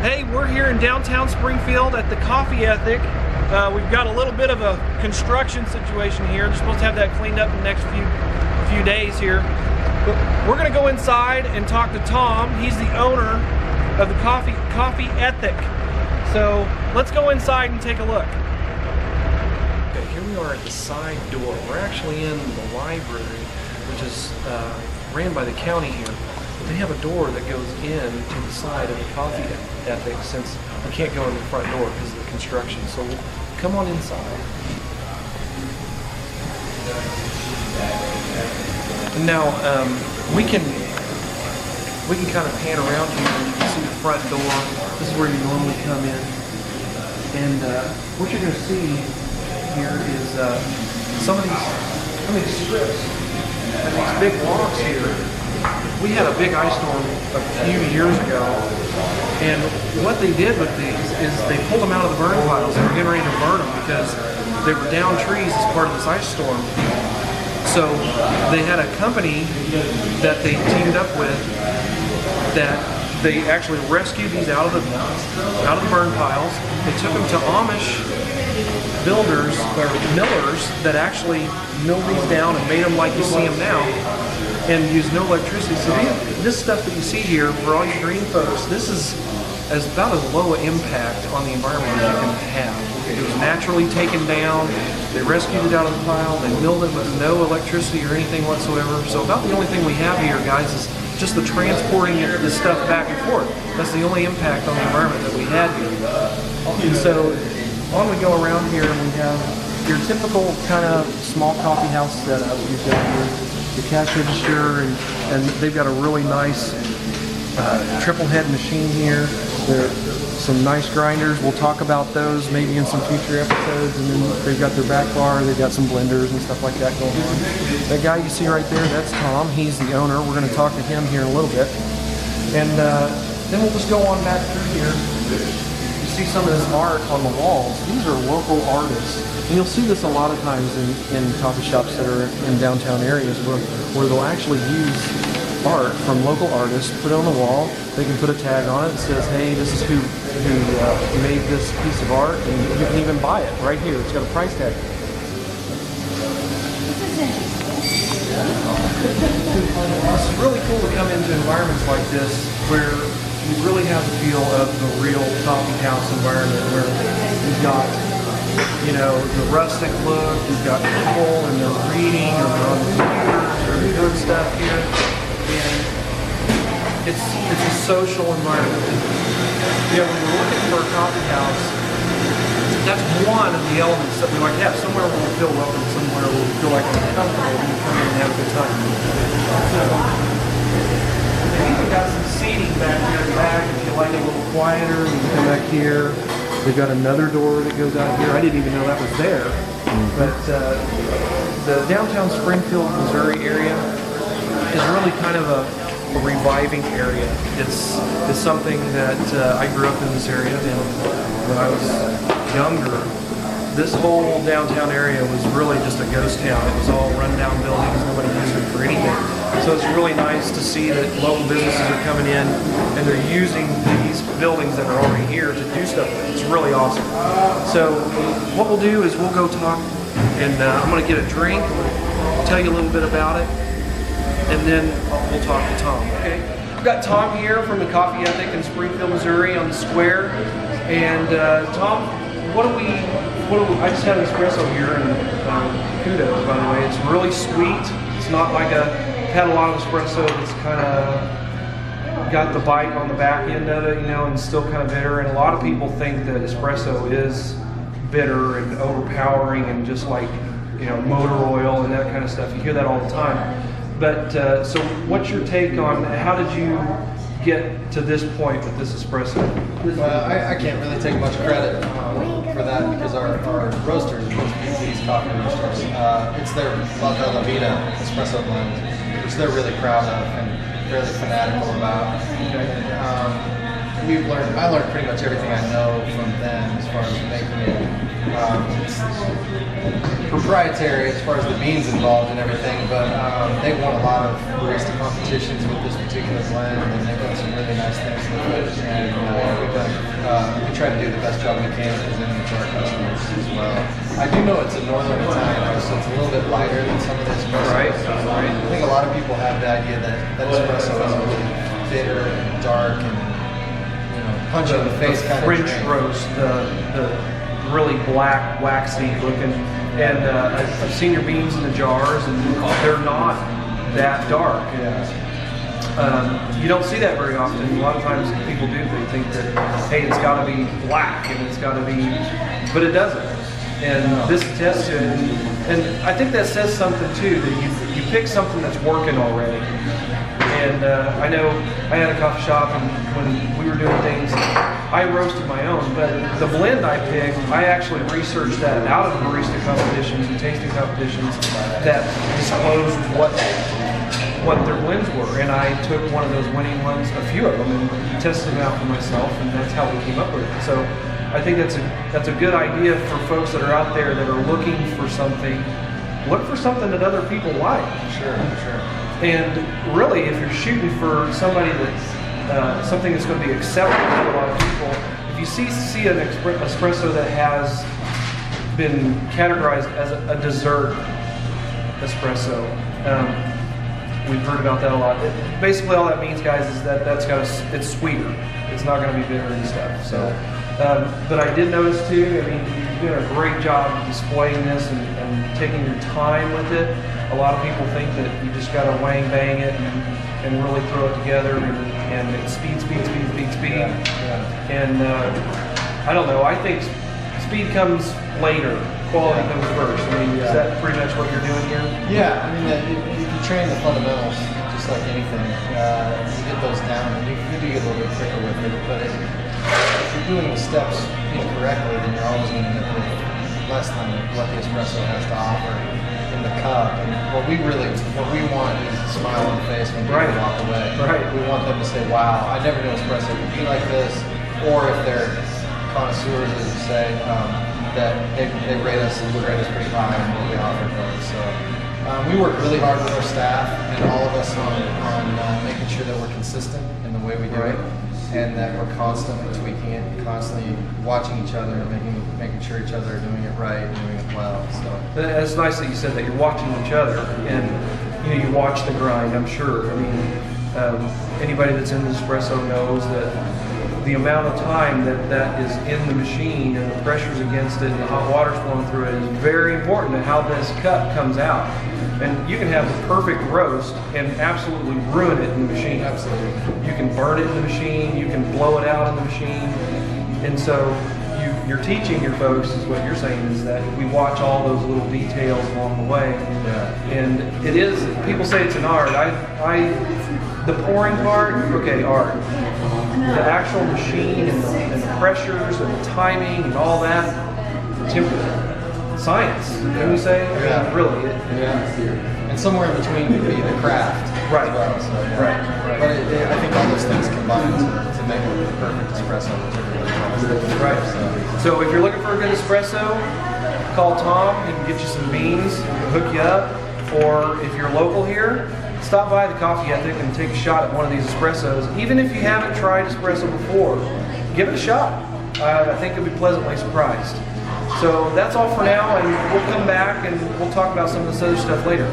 Hey, we're here in downtown Springfield at the Coffee Ethic. We've got a little bit of a construction situation here. They're supposed to have that cleaned up in the next few days here. But we're gonna go inside and talk to Tom. He's the owner of the Coffee Ethic. So let's go inside and take a look. Okay, here we are at the side door. We're actually in the library, which is ran by the county here. They have a door that goes in to the side of the Coffee Ethic, since we can't go in the front door because of the construction. So we'll come on inside. And now we can kind of pan around here and you can see the front door. This is where you normally come in. And what you're going to see here is some of these strips and these big blocks here. We had a big ice storm a few years ago, and what they did with these is they pulled them out of the burn piles and were getting ready to burn them because they were down trees as part of this ice storm. So they had a company that they teamed up with that they actually rescued these out of the burn piles. They took them to Amish builders or millers that actually milled these down and made them like you see them now, and use no electricity. So this stuff that you see here, for all you green folks, this is about as low an impact on the environment as you can have. It was naturally taken down, they rescued it out of the pile, they milled it with no electricity or anything whatsoever. So about the only thing we have here, guys, is just the transporting this stuff back and forth. That's the only impact on the environment that we had here. And so on we go around here, and we have your typical kind of small coffee house setup. You've got your cash register, and they've got a really nice triple head machine here. There are some nice grinders. We'll talk about those maybe in some future episodes. And then they've got their back bar. They've got some blenders and stuff like that going on. That guy you see right there, that's Tom. He's the owner. We're going to talk to him here in a little bit. And then we'll just go on back through here. You see some of this art on the walls. These are local artists. And you'll see this a lot of times in coffee shops that are in downtown areas where they'll actually use art from local artists, put it on the wall. They can put a tag on it that says, hey, this is who made this piece of art, and you can even buy it right here. It's got a price tag. It's really cool to come into environments like this where you really have the feel of the real coffee house environment, where you've got, you know, the rustic look, you've got people and they're reading or they're on the computers or they're doing stuff here. And it's a social environment. Yeah, when we're looking for a coffee house, that's one of the elements that we like to have. Somewhere where we feel welcome, somewhere where we feel like we're comfortable when you come in and have a good time. So, they've even got some seating back here in the back. If you like it a little quieter, you can come back here. They've got another door that goes out here. I didn't even know that was there. But the downtown Springfield, Missouri area is really kind of a reviving area. It's something that I grew up in this area, and when I was younger, this whole downtown area was really just a ghost town. It was all run-down buildings. Nobody used it for anything. So it's really nice to see that local businesses are coming in and they're using these buildings that are already here to do stuff. It's really awesome. So what we'll do is we'll go talk, and I'm going to get a drink, tell you a little bit about it, and then we'll talk to Tom. Okay, we've got Tom here from the Coffee Ethic in Springfield, Missouri, on the square. And Tom, I just had an espresso here, and kudos, by the way. It's really sweet. It's not like I've had a lot of espresso that's kind of got the bite on the back end of it, you know, and still kind of bitter. And a lot of people think that espresso is bitter and overpowering and just like, you know, motor oil and that kind of stuff. You hear that all the time. But so what's your take on how did you get to this point with this espresso? Well, I can't really take much credit for that because our roasters, these coffee roasters, it's their La Vida espresso blend, which they're really proud of and fairly fanatical about. Okay. I learned pretty much everything I know from them as far as making it. It's proprietary as far as the beans involved and everything, but they won a lot of barista competitions with this particular blend, and they've done some really nice things with it, and we've done try to do the best job we can presenting it to our customers as well. I do know it's a northern Italian roast, so it's a little bit lighter than some of the espresso. Right. I think a lot of people have the idea that espresso is a really bitter and dark and punch you in the face kind of French drink. roast, the really black, waxy looking, and I've seen your beans in the jars, and they're not that dark. You don't see that very often. A lot of times people do. They think that, hey, it's got to be black and it's got to be, but it doesn't. And this attests to it. And I think that says something too, that you pick something that's working already. And I know I had a coffee shop, and when we were doing things, I roasted my own. But the blend I picked, I actually researched that out of barista competitions and tasting competitions that disclosed what their blends were. And I took one of those winning ones, a few of them, and tested them out for myself, and that's how we came up with it. So I think that's a good idea for folks that are out there that are looking for something. Look for something that other people like. Sure. And really, if you're shooting for somebody that's something that's going to be acceptable to a lot of people, if you see an espresso that has been categorized as a dessert espresso, we've heard about that a lot. Basically, all that means, guys, is that it's sweeter. It's not going to be bitter and stuff. So, but I did notice too. I mean, you're doing a great job of displaying this and taking your time with it. A lot of people think that you just got to wang bang it and really throw it together, and it's speed. And I don't know. I think speed comes later. Quality comes first. I mean, is that pretty much what you're doing here? Yeah, I mean, if you train the fundamentals, just like anything, you get those down, and you do get a little bit quicker with it. But if you're doing the steps incorrectly, then you're always going to get less than what the espresso has to offer in the cup. And what we want is a smile on the face when people walk away. Right. We want them to say, "Wow, I never knew espresso could be like this," or if they're connoisseurs, as you say. That they rate us pretty high on what we offer those. So we work really hard with our staff and all of us on making sure that we're consistent in the way we do it, and that we're constantly tweaking it, constantly watching each other, and making sure each other are doing it right and doing it well. So it's nice that you said that you're watching each other, and you watch the grind. I'm sure. I mean, anybody that's in the espresso knows that the amount of time that is in the machine and the pressures against it and the hot water's flowing through it is very important to how this cup comes out. And you can have the perfect roast and absolutely ruin it in the machine. Absolutely. You can burn it in the machine, you can blow it out in the machine. And so you're teaching your folks, is what you're saying, is that we watch all those little details along the way. Yeah. And it is, people say it's an art. The pouring part, okay, art. The actual machine and the pressures and the timing and all that, science, can we say? Yeah. Really. And somewhere in between would be the craft. Right. As well, so, yeah. Right. But I think all those things combine to make a perfect espresso, which everybody loves. Right. So if you're looking for a good espresso, call Tom. He can get you some beans, hook you up. Or if you're local here, stop by the Coffee Ethic and take a shot at one of these espressos. Even if you haven't tried espresso before, give it a shot. I think you'll be pleasantly surprised. So that's all for now, and we'll come back and we'll talk about some of this other stuff later.